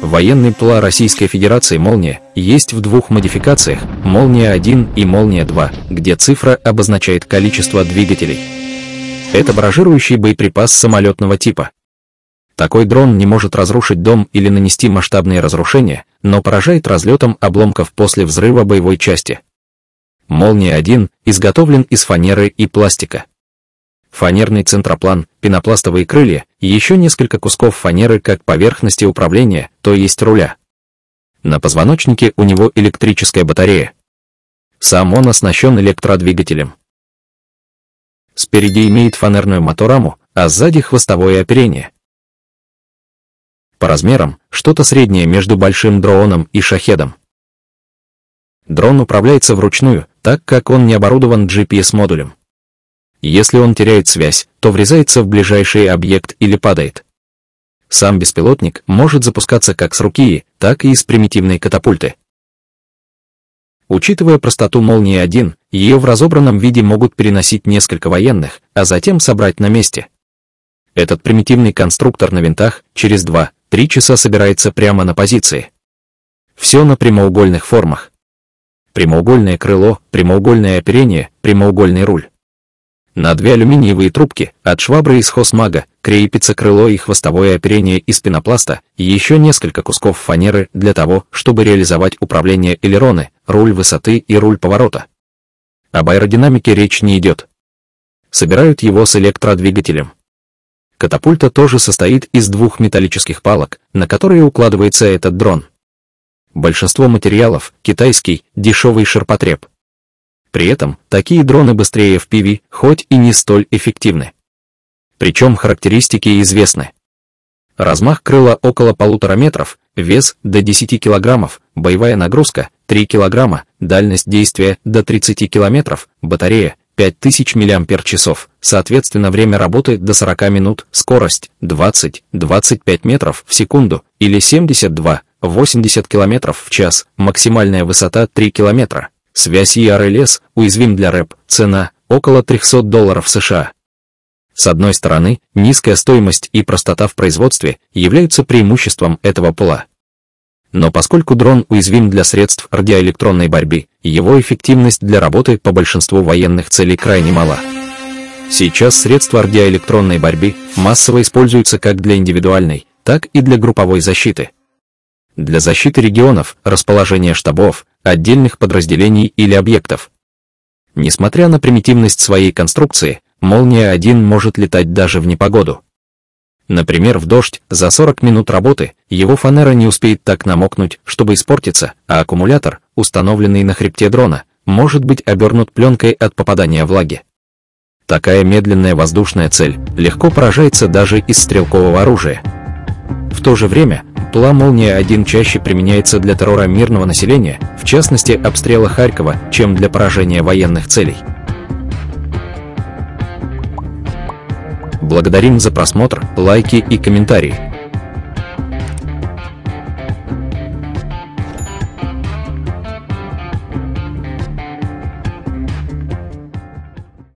Военный ПЛА Российской Федерации «Молния» есть в двух модификациях – «Молния-1» и «Молния-2», где цифра обозначает количество двигателей. Это баражирующий боеприпас самолетного типа. Такой дрон не может разрушить дом или нанести масштабные разрушения, но поражает разлетом обломков после взрыва боевой части. «Молния-1» изготовлен из фанеры и пластика. Фанерный центроплан, пенопластовые крылья и еще несколько кусков фанеры как поверхности управления, то есть руля. На позвоночнике у него электрическая батарея. Сам он оснащен электродвигателем. Спереди имеет фанерную мотораму, а сзади хвостовое оперение. По размерам что-то среднее между большим дроном и шахедом. Дрон управляется вручную, так как он не оборудован GPS-модулем. Если он теряет связь, то врезается в ближайший объект или падает. Сам беспилотник может запускаться как с руки, так и из примитивной катапульты. Учитывая простоту «Молнии-1», ее в разобранном виде могут переносить несколько военных, а затем собрать на месте. Этот примитивный конструктор на винтах через 2-3 часа собирается прямо на позиции. Все на прямоугольных формах. Прямоугольное крыло, прямоугольное оперение, прямоугольный руль. На 2 алюминиевые трубки от швабры из Хосмага крепится крыло и хвостовое оперение из пенопласта и еще несколько кусков фанеры для того, чтобы реализовать управление элероны, руль высоты и руль поворота. Об аэродинамике речь не идет. Собирают его с электродвигателем. Катапульта тоже состоит из 2 металлических палок, на которые укладывается этот дрон. Большинство материалов – китайский, дешевый ширпотреб. При этом такие дроны быстрее FPV, хоть и не столь эффективны. Причем характеристики известны. Размах крыла около 1,5 метров, вес до 10 килограммов, боевая нагрузка 3 килограмма, дальность действия до 30 километров, батарея 5000 мАч, соответственно время работы до 40 минут, скорость 20-25 метров в секунду или 72-80 километров в час, максимальная высота 3 километра. Связь ERLS, уязвим для РЭП, цена около $300 США. С одной стороны, низкая стоимость и простота в производстве являются преимуществом этого ПЛА. Но поскольку дрон уязвим для средств радиоэлектронной борьбы, его эффективность для работы по большинству военных целей крайне мала. Сейчас средства радиоэлектронной борьбы массово используются как для индивидуальной, так и для групповой защиты. Для защиты регионов, расположения штабов, отдельных подразделений или объектов. Несмотря на примитивность своей конструкции, «Молния-1» может летать даже в непогоду. Например, в дождь, за 40 минут работы, его фанера не успеет так намокнуть, чтобы испортиться, а аккумулятор, установленный на хребте дрона, может быть обернут пленкой от попадания влаги. Такая медленная воздушная цель легко поражается даже из стрелкового оружия. В то же время, ПЛА «Молния-1» чаще применяется для террора мирного населения, в частности обстрела Харькова, чем для поражения военных целей. Благодарим за просмотр, лайки и комментарии.